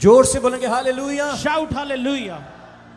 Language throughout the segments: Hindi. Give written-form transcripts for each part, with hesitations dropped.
जोर से बोलेंगे हालेलुया। Shout hallelujah.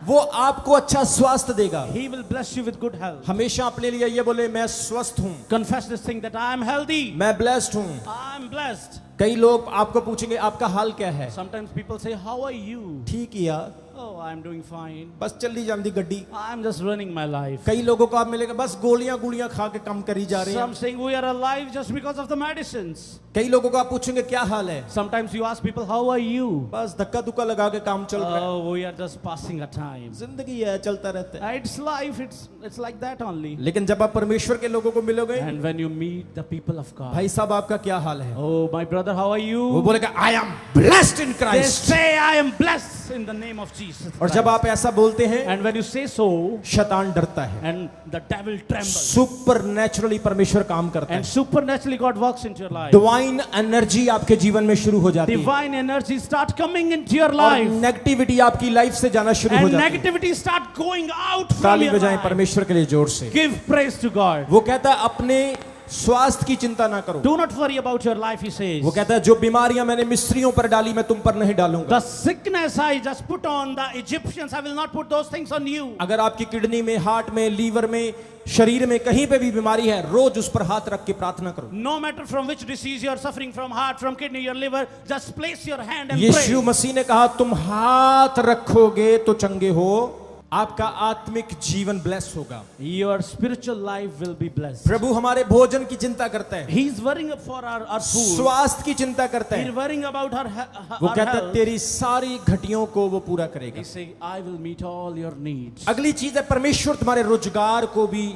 वो आपको अच्छा स्वास्थ्य देगा। He will bless you with good health. हमेशा अपने लिए ये बोले मैं स्वस्थ हूँ, Confess this thing that I am healthy. मैं ब्लेस्ड हूँ। I am blessed. कई लोग आपको पूछेंगे आपका हाल क्या है। Sometimes people say, how are you? ठीक ही यार, Oh, I am doing fine. बस चली जाती गड्डी। I am just running my life. कई लोगों को आप मिलेगा बस गोलियां गुड़ियां खा के कम करी जा रहे Some हैं। saying we are alive just because of the medicines. कई लोगों को आप पूछेंगे क्या हाल है, Sometimes you ask people, how are you? बस धक्का धुक्का लगा के काम चल रहा है। Oh, we are just passing a time. जिंदगी है, चलता रहता है। It's life. It's like that only. लेकिन जब आप परमेश्वर के लोगों को मिलोगे, And when you meet the people of God, भाई साहब आपका क्या हाल है, oh my brother, how are you? वो बोलेगा I am blessed in They Christ। say I am blessed in the name of Jesus. और जब आप ऐसा बोलते हैं, And when you say so, शैतान डरता है, and the devil trembles, super naturally परमेश्वर काम करता and है। supernaturally God works into your life. Divine energy आपके जीवन में शुरू हो जाती है, Divine energy start coming into your और life, नेगेटिविटी आपकी लाइफ से जाना शुरू हो and जाती है। negativity start going out from ताली your बजाएं life. परमेश्वर के लिए जोर से। Give praise to God. वो कहता है अपने स्वास्थ्य की चिंता ना करो। Do not worry about your life, he says. वो कहता है जो बीमारियां मैंने मिस्रियों पर डाली मैं तुम पर नहीं डालूंगा। The sickness I just put on the Egyptians, I will not put those things on you. अगर आपकी किडनी में, हार्ट में, लीवर में, शरीर में कहीं पे भी बीमारी है, रोज उस पर हाथ रख के प्रार्थना करो। No matter from which disease you are suffering, from heart, from kidney, your liver, just place your hand and Yeshu pray. मसीह ने कहा तुम हाथ रखोगे तो चंगे हो, आपका आत्मिक जीवन ब्लेस होगा। Your spiritual life will be blessed. प्रभु हमारे भोजन की चिंता करता है, He is worrying for our food. स्वास्थ्य की चिंता करता He है। is worrying about her वो कहता है health. तेरी सारी घटियों को वो पूरा करेगा। He saying, I will meet all your needs. अगली चीज है परमेश्वर तुम्हारे रोजगार को भी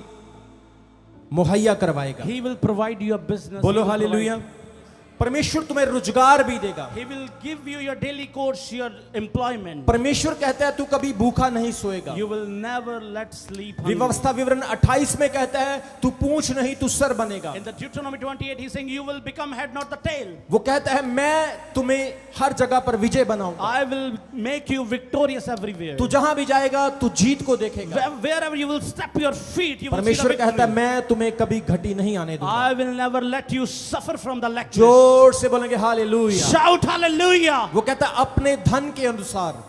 मुहैया करवाएगा। He will provide you a business. बोलो He will हालेलुया। provide- परमेश्वर तुम्हें रोजगार भी देगा। He will give you your daily course, your employment. परमेश्वर कहता है तू कभी भूखा नहीं सोएगा। You will never let sleep hungry. व्यवस्था विवरण 28 में कहता है तू पूंछ नहीं तू सर बनेगा। In the Deuteronomy 28, he's saying, you will become head, not the tail. वो कहता है मैं तुम्हें हर जगह पर विजय बनाऊंगा। I will make you victorious everywhere. तू जहां भी जाएगा तू जीत को देखेगा। Wherever you will step your feet, you will see परमेश्वर the कहता है victory. मैं तुम्हें कभी घटी नहीं आने दूंगा। I will never let you suffer from the lectures. जोर से बोलेंगे हालेलुया। Shout hallelujah. वो कहता है अपने धन के अनुसार,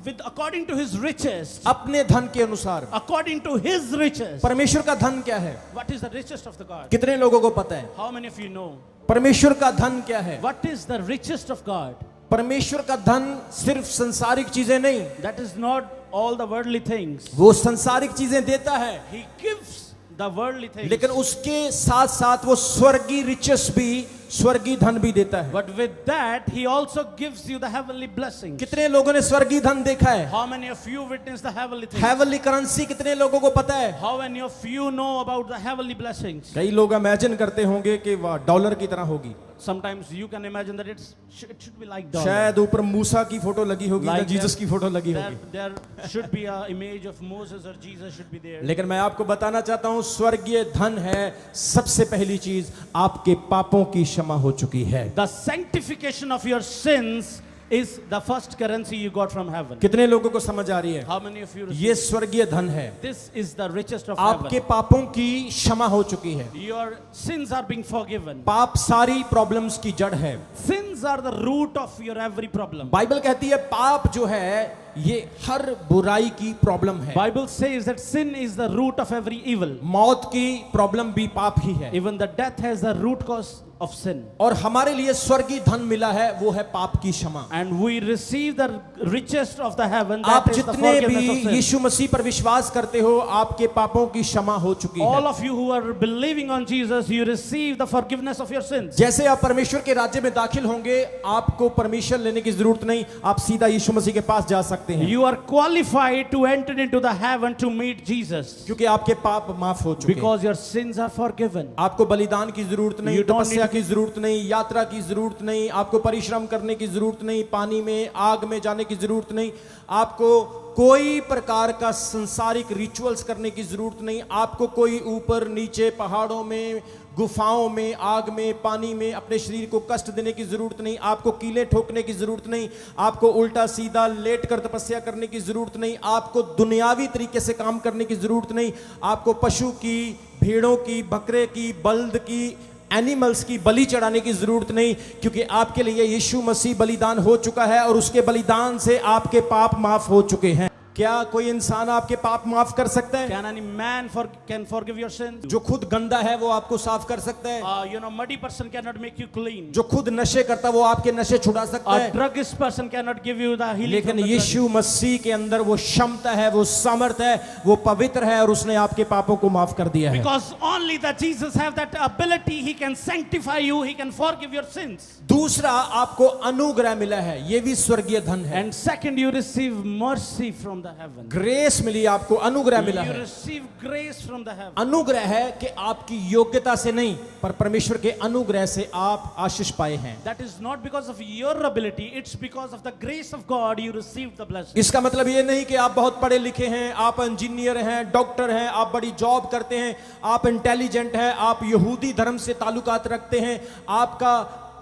With according to his riches. अपने धन के अनुसार। According to his riches. परमेश्वर का धन क्या है? What is the richest of the God? कितने लोगों को पता है How many of you know? परमेश्वर का धन क्या है? What is the richest of God? परमेश्वर का धन सिर्फ संसारिक चीजें नहीं, That is not all the worldly things. वो संसारिक चीजें देता है, He gives the worldly things. लेकिन उसके साथ साथ वो स्वर्गीय रिचेस भी, स्वर्गीय धन भी देता है। But with that, he also gives you the heavenly blessings. कितने लोगों ने स्वर्गीय धन देखा है? How many of you witness the heavenly things? Heavenly currency कितने लोगों को पता है? How many of you know about the heavenly blessings? कई लोग इमेजिन करते होंगे कि वह डॉलर की तरह होगी। Sometimes you can imagine that it should be like dollar. शायद ऊपर मूसा की फोटो लगी होगी, या Like जीसस की फोटो लगी there, होगी। there should be an image of Moses or Jesus should be there. लेकिन मैं आपको बताना चाहता हूं स्वर्गीय धन है सबसे पहली चीज, आपके पापों की क्षमा हो चुकी है। The sanctification of your sins is the first currency you got from heaven. कितने लोगों को समझ आ रही है? How many of you receive? ये स्वर्गीय धन है, This is the richest of आपके heaven. पापों की क्षमा हो चुकी है। Your sins are being forgiven. पाप सारी प्रॉब्लम्स की जड़ है। Sins are the root of your every problem. Bible कहती है पाप जो है ये हर बुराई की प्रॉब्लम है। Bible says that sin is the root of every evil. मौत की प्रॉब्लम भी पाप ही है। Even the death has the root cause of sin. और हमारे लिए स्वर्गीय धन मिला है, वो है पाप की क्षमा। And we receive the richest of the heaven. आप That is the जितने भी forgiveness of sin. यीशु मसीह पर विश्वास करते हो, आपके पापों की क्षमा हो चुकी All है। of you who are believing on Jesus, you receive the forgiveness of your sins. जैसे आप परमेश्वर के राज्य में दाखिल होंगे, आपको परमिशन लेने की जरूरत नहीं, आप सीधा यीशु मसीह के पास जा सकते हैं। You are qualified to enter into the heaven to meet Jesus. क्योंकि आपके पाप माफ हो चुके हैं। Because your sins are forgiven. आपको बलिदान की जरूरत नहीं, You don't तपस्या need- की जरूरत नहीं, यात्रा की जरूरत नहीं, आपको परिश्रम करने की जरूरत नहीं, पानी में आग में जाने की जरूरत नहीं, आपको कोई प्रकार का संसारिक रिचुअल्स करने की जरूरत नहीं, आपको कोई ऊपर नीचे पहाड़ों में, गुफाओं में, आग में, पानी में अपने शरीर को कष्ट देने की जरूरत नहीं, आपको कीले ठोकने की जरूरत नहीं, आपको उल्टा सीधा लेट कर तपस्या करने की जरूरत नहीं, आपको दुनियावी तरीके से काम करने की जरूरत नहीं, आपको पशु की, भेड़ों की, बकरे की, बल्द की, एनिमल्स की बलि चढ़ाने की जरूरत नहीं, क्योंकि आपके लिए यीशु मसीह बलिदान हो चुका है और उसके बलिदान से आपके पाप माफ हो चुके हैं। क्या कोई इंसान आपके पाप माफ कर सकता है? Can any man can forgive your sins? जो खुद गंदा है वो आपको साफ कर सकता है। Muddy person cannot make you clean. जो खुद नशे करता है वो आपके नशे छुड़ा सकता है। Druggist person cannot give you the healing. लेकिन यीशु मसीह के अंदर वो क्षमता है, वो सामर्थ है, वो पवित्र है और उसने आपके पापों को माफ कर दिया है। Because only that Jesus have that ability, he can sanctify you, he can forgive your sins. दूसरा, आपको अनुग्रह मिला है, ये भी स्वर्गीय धन है। And second, you receive mercy from the heaven. Grace मिली, आपको अनुग्रह मिला You है। receive grace from the heaven. अनुग्रह है कि आपकी योग्यता से नहीं, पर परमेश्वर के अनुग्रह से आप आशीष पाए हैं। That is not because of your ability, it's because of the grace of God you received the blessing. इसका मतलब ये नहीं कि आप बहुत पढ़े लिखे हैं, आप इंजीनियर हैं, डॉक्टर हैं, आप बड़ी जॉब करते हैं, आप इंटेलिजेंट हैं, आप यहूदी धर्म से ताल्लुकात रखते हैं, आपका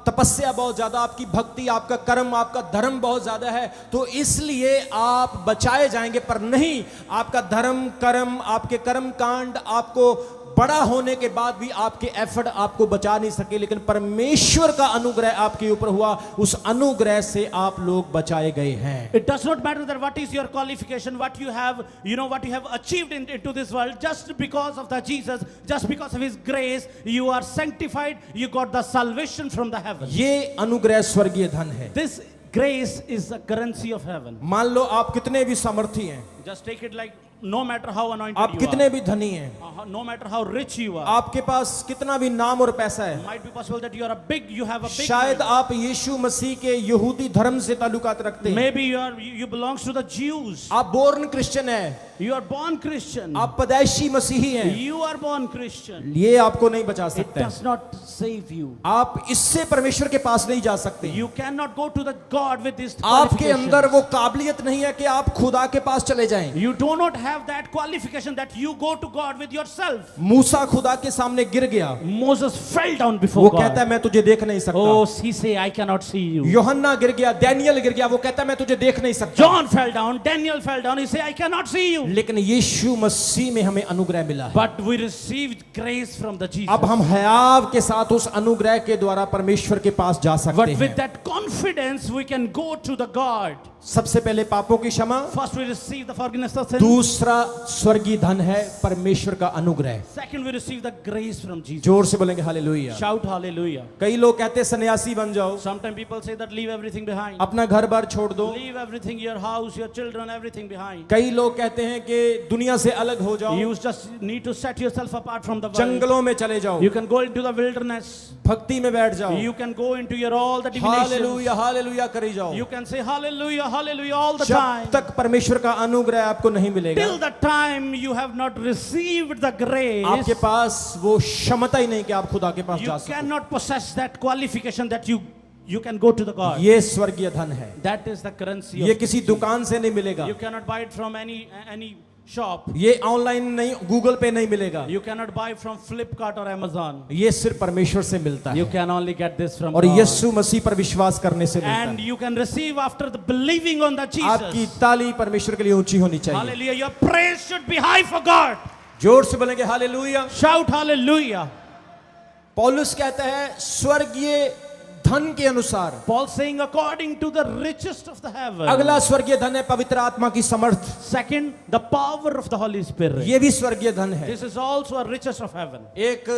तपस्या बहुत ज्यादा, आपकी भक्ति, आपका कर्म, आपका धर्म बहुत ज्यादा है, तो इसलिए आप बचाए जाएंगे। पर नहीं, आपका धर्म कर्म, आपके कर्म कांड आपको बड़ा होने के बाद भी आपके एफर्ट आपको बचा नहीं सके, लेकिन परमेश्वर का अनुग्रह आपके ऊपर हुआ, उस अनुग्रह से आप लोग बचाए गए हैं। It does not matter that what is your qualification, what you have, what you have achieved into this world, just because of the Jesus, just because of his grace, you are sanctified, you got the salvation from the heaven. ये अनुग्रह स्वर्गीय धन है। This grace is the currency of heaven. मान लो आप कितने भी समर्थी हैं, Just take it like no matter how anointed आप you कितने are, भी धनी हैं, no matter how rich you are, आपके पास कितना भी नाम और पैसा है, might be possible that you have a big शायद name. आप यीशु मसीह के यहूदी धर्म से ताल्लुकात रखते हैं, Maybe you belongs to the Jews. आप बोर्न क्रिश्चियन है, You are born Christian. आप पैदाइशी मसीही हैं, You are born Christian. ये आपको नहीं बचा It सकता है। does not save you. आप इससे परमेश्वर के पास नहीं जा सकते। You cannot go to the God with this आपके अंदर qualification. वो काबिलियत नहीं है कि आप खुदा के पास चले जाएं। You do not have that qualification that you go to God with yourself. मूसा खुदा के सामने गिर गया, Moses fell down वो before कहता है God. मैं तुझे देख नहीं सकता। Oh, he say, I cannot see you. यूहन्ना गिर गया, डैनियल गिर गया, वो कहता है मैं तुझे देख नहीं सकता। John fell down, Daniel fell down, he say, I cannot see you. लेकिन यीशु मसीह में हमें अनुग्रह मिला है। But we received grace from the Jesus. अब हम हयाव के साथ उस अनुग्रह के द्वारा परमेश्वर के पास जा But सकते with हैं। that confidence, we can go to the God. सबसे पहले पापों की क्षमा, First, we receive the forgiveness of sins. दूसरा स्वर्गीय धन है परमेश्वर का अनुग्रह। Second, we receive the grace from Jesus. जोर से बोलेंगे हालेलुया। Shout hallelujah. कई लोग कहते हैं सन्यासी बन जाओ, Sometimes people say that leave everything behind. अपना घर बार छोड़ दो। Leave everything, your house, your children, everything behind. कई लोग कहते हैं कि दुनिया से अलग हो जाओ, You just need to set yourself apart from the world. जंगलों में चले जाओ, You can go into the wilderness. भक्ति में बैठ जाओ, You can go into your all the divinations. Hallelujah hallelujah करी जाओ। You can say hallelujah, hallelujah all the जब time. तक परमेश्वर का अनुग्रह आपको नहीं मिलेगा, Till the time you have not received the grace, आपके पास वो क्षमता ही नहीं कि आप खुदा के पास you जा सको। cannot possess that qualification that you can go to the God. ये स्वर्गीय धन है, That is the currency ये of किसी दुकान से नहीं मिलेगा, You cannot buy it from any shop. ये ऑनलाइन नहीं, गूगल पे नहीं मिलेगा, You cannot buy from Flipkart or Amazon. ये सिर्फ परमेश्वर से मिलता You है can only get this from और God. यीशु मसीह पर विश्वास करने से मिलता And है। you can receive after the believing on the आपकी Jesus. ताली परमेश्वर के लिए ऊंची होनी चाहिए। Hallelujah. Your praise should be high for God. जोर से बोलेंगे हालेलुया। Shout hallelujah. पौलुस कहता है स्वर्गीय धन के अनुसार, Paul saying according to the richest of the heaven. अगला स्वर्गीय धन है पवित्र आत्मा की समर्थ, Second, the power of the Holy Spirit. ये भी स्वर्गीय धन है। This is also a richest of heaven. एक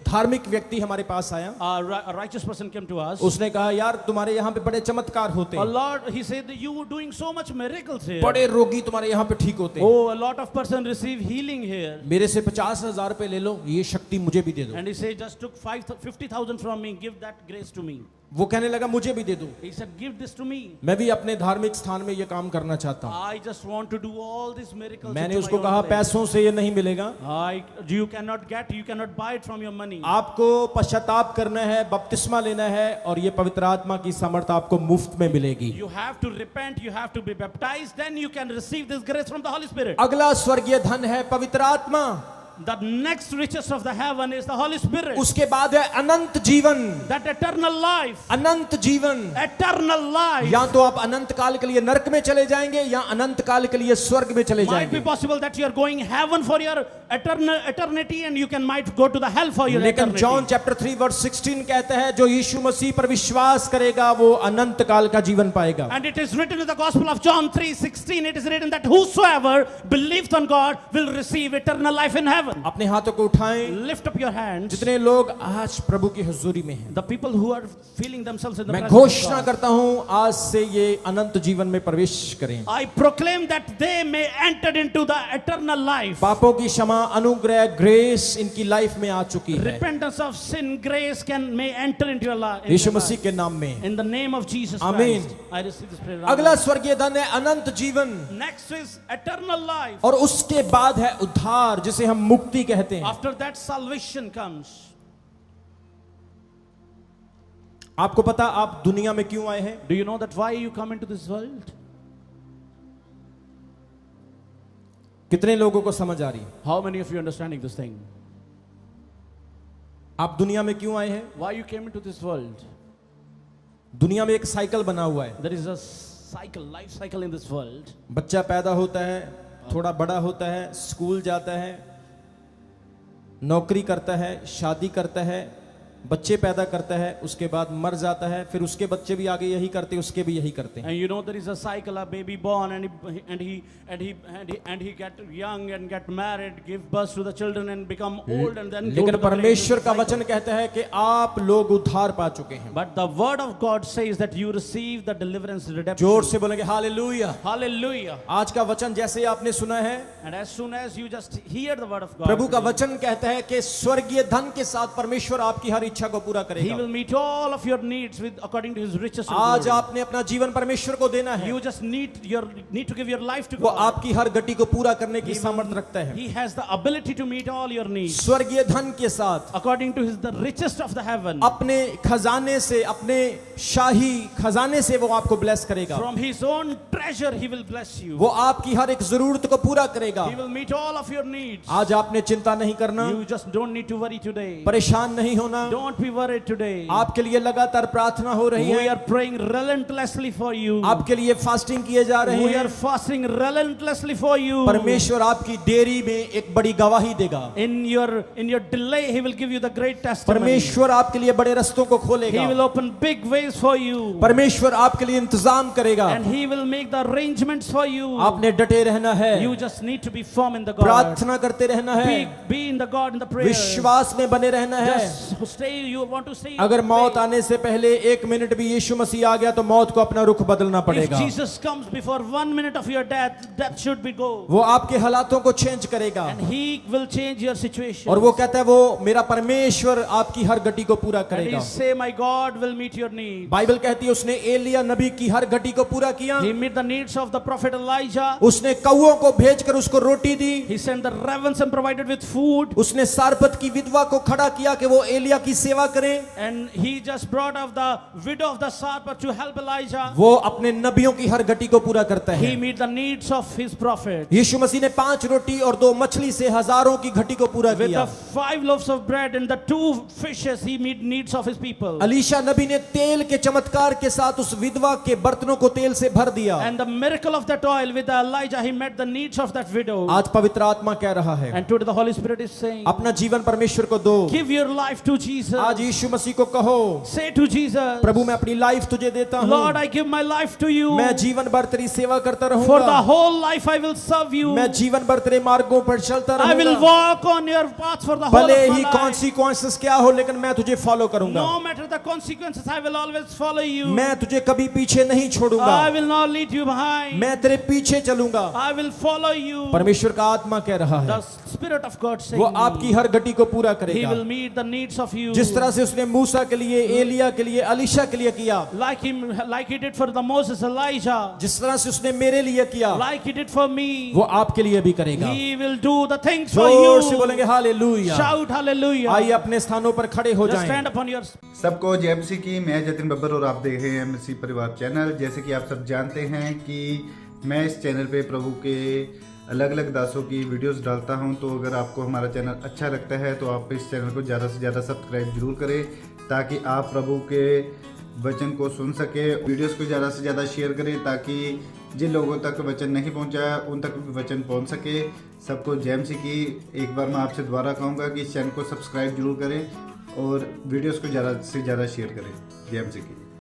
धार्मिक व्यक्ति हमारे पास आया, A righteous person came to us. उसने कहा यार तुम्हारे यहाँ पे बड़े चमत्कार होते A हैं, Lord, he said that you were doing so much miracles here. बड़े रोगी तुम्हारे यहाँ पे ठीक होते हैं, Oh, a lot of person receive healing here. मेरे से 50,000 रुपए ले लो, ये शक्ति मुझे भी दे दो। And he said, just took 50,000 from me, give that grace to me. वो कहने लगा मुझे भी दे दो, He said, give this to me. मैं भी अपने धार्मिक स्थान में ये काम करना चाहता हूँ। I just want to do all these miracles. मैंने into उसको my कहा own place. पैसों से ये नहीं मिलेगा, You cannot buy it from your money. आपको पश्चाताप करना है, बपतिस्मा लेना है और ये पवित्र आत्मा की समर्थ आपको मुफ्त में मिलेगी। You have to repent, you have to be baptized, then you can receive this grace from the Holy Spirit. अगला स्वर्गीय धन है पवित्र आत्मा। the next richest of the heaven is the Holy Spirit. उसके बाद है अनंत जीवन, That eternal life, अनंत जीवन। eternal life. या तो आप अनंत काल के लिए नरक में चले जाएंगे या अनंत काल के लिए स्वर्ग में चले Might be जाएंगे। possible that you are going heaven for your eternity, and you might go to the hell for your लेकिन eternity. जॉन चैप्टर 3 वर्स 16 कहता है जो यीशु मसीह पर विश्वास करेगा वो अनंत काल का जीवन पाएगा। And it is written in the Gospel of John 3:16, it is written that whosoever believes on God will receive eternal life in heaven. अपने हाथों को उठाएं। Lift up your hands. जितने लोग आज प्रभु की हुजूरी में हैं, The people who are feeling themselves in the मैं presence of घोषणा God, करता हूं आज से ये अनंत जीवन में प्रवेश करें। I proclaim that they may enter into the eternal life. पापों की क्षमा, अनुग्रह, ग्रेस इनकी लाइफ में आ चुकी है Repentance of sin, grace may enter into your life. यीशु मसीह के नाम में। In the name of Jesus Amen. Christ, I receive this prayer. अगला स्वर्गीय धन है अनंत जीवन, Next is eternal life. और उसके बाद है उद्धार जिसे हम मुक्ति कहते हैं। After that, salvation comes. आपको पता आप दुनिया में क्यों आए हैं? Do you know that why you come into this world? कितने लोगों को समझ आ रही है? How many of you understanding this thing? आप दुनिया में क्यों आए हैं? Why you came into this world? दुनिया में एक साइकिल बना हुआ है। There is a cycle, life cycle in this world. बच्चा पैदा होता है, थोड़ा बड़ा होता है, स्कूल जाता है, नौकरी करता है, शादी करता है, बच्चे पैदा करता है, उसके बाद मर जाता है, फिर उसके बच्चे भी आगे यही करते हैं, उसके भी यही करते हैं। And you know there is a cycle, a baby born and he get young and get married, give birth to the children and become old and then go लेकिन to the grave. परमेश्वर का Cycle. वचन कहता है कि आप लोग उद्धार पा चुके हैं। But the word of God says that you receive the deliverance, redemption. जोर से बोलेंगे हालेलुया। Hallelujah. आज का वचन जैसे आपने सुना है, And as soon as you just hear the word of God, प्रभु का वचन कहता है कि स्वर्गीय धन के साथ परमेश्वर आपकी हर इच्छा को पूरा He करेगा। will meet all of your needs with according to His riches and आज glory. आपने अपना जीवन परमेश्वर को देना है। You just need to give your life to वो God. आपकी हर गति को पूरा करने की सामर्थ्य रखता है। He has the ability to meet all your needs स्वर्गीय धन के साथ according to the richest of the heaven. अपने खजाने से, अपने शाही खजाने से वो आपको ब्लेस करेगा। From His own treasure He will bless you. वो आपकी हर एक जरूरत को पूरा करेगा। He will meet all of your needs. आज आपने चिंता नहीं करना, You just don't need to worry today. परेशान नहीं होना। Don't be worried today. आपके लिए लगातार प्रार्थना हो रही We है, are praying relentlessly for you. आपके लिए फास्टिंग किए जा रहे We are हैं। fasting relentlessly for you. परमेश्वर आपकी देरी में एक बड़ी गवाही देगा। In your delay, He will give you the great testimony. परमेश्वर आपके लिए बड़े रास्तों को He खोलेगा। will open big ways for you. परमेश्वर आपके लिए इंतजाम करेगा। And He will make the arrangements for you. आपने डटे रहना है, You just need to be firm in the God. प्रार्थना करते रहना है, Be in the God in the prayer. विश्वास में बने रहना है। Just stay. You want to stay. in अगर the मौत faith. आने से पहले एक मिनट भी यीशु मसीह आ गया तो मौत को अपना रुख बदलना If पड़ेगा। Jesus comes before 1 minute of your death, that should be go. वो आपके हालातों को चेंज करेगा And He will change your situation. और वो कहता है वो मेरा परमेश्वर आपकी हर गति को पूरा And करेगा। He say, my God will meet your needs. Bible कहती है उसने एलिया नबी की हर घटी को पूरा किया। He met the needs of the prophet Elijah. उसने कौओं को भेजकर उसको रोटी दी। He sent the ravens and provided with food. उसने सारपत की विधवा को खड़ा किया कि वो एलिया की सेवा करे। And He just brought up the widow of the Sarpat to help Elijah. वो अपने नबियों की हर घटी को पूरा करता He है। met the needs of His prophet. यीशु मसीह ने 5 रोटी और 2 मछली से हजारों की घटी को पूरा With किया। the 5 loaves of bread and the 2 fishes, He met needs of His people. Alisha नबी ने तेल के चमत्कार के साथ उस विधवा के बर्तनों को तेल से भर दिया। And the miracle of that oil with the Elijah, He met the needs of that widow. आज पवित्र आत्मा कह रहा है And today the Holy Spirit is saying, अपना जीवन परमेश्वर को दो। give your life to Jesus. आज यीशु मसीह को कहो Say to Jesus, प्रभु मैं अपनी लाइफ तुझे देता Lord, हूँ। I give my life to you. मैं जीवन भर तेरी सेवा करता For the रहूंगा। whole life I will serve you. मैं जीवन भर तेरे मार्गों पर चलता I will रहूंगा। walk on your path for the whole भले of my he life. Consequences क्या हो लेकिन मैं तुझे फॉलो करूंगा। No matter the consequences, I will always follow you. मैं तुझे कभी पीछे नहीं छोड़ूंगा। I will not lead you behind. मैं तेरे पीछे चलूंगा। I will follow you. परमेश्वर का आत्मा कह रहा है The Spirit of God saying, वो आपकी हर घटी को पूरा He करेगा। will meet the needs of you. जिस तरह से उसने मूसा के लिए, एलिया के लिए, अलीशा के लिए किया, Like He did for the Moses, Elijah. जिस तरह से उसने मेरे लिए किया, Like He did for me. वो आपके लिए भी करेगा। He will do the things for जोर से you. बोलेंगे हालेलुया। Shout hallelujah. आइए अपने स्थानों पर खड़े हो Just जाएं। stand upon your. सबको जय मसीह की। मैं जतिन बब्बर और आप देख रहे हैं मसीह परिवार चैनल। जैसे कि आप सब जानते हैं कि मैं इस चैनल पे प्रभु के अलग अलग दासों की वीडियोस डालता हूं। तो अगर आपको हमारा चैनल अच्छा लगता है तो आप इस चैनल को ज़्यादा से ज़्यादा सब्सक्राइब जरूर करें, ताकि आप प्रभु के वचन को सुन सके। वीडियोस को ज़्यादा से ज़्यादा शेयर करें, ताकि जिन लोगों तक वचन नहीं पहुंचा उन तक भी वचन पहुंच सके। सबको जय मसीह की। एक बार मैं आपसे दोबारा कहूँगा कि इस चैनल को सब्सक्राइब जरूर करें और वीडियोस को ज़्यादा से ज़्यादा शेयर करें। जय मसीह की।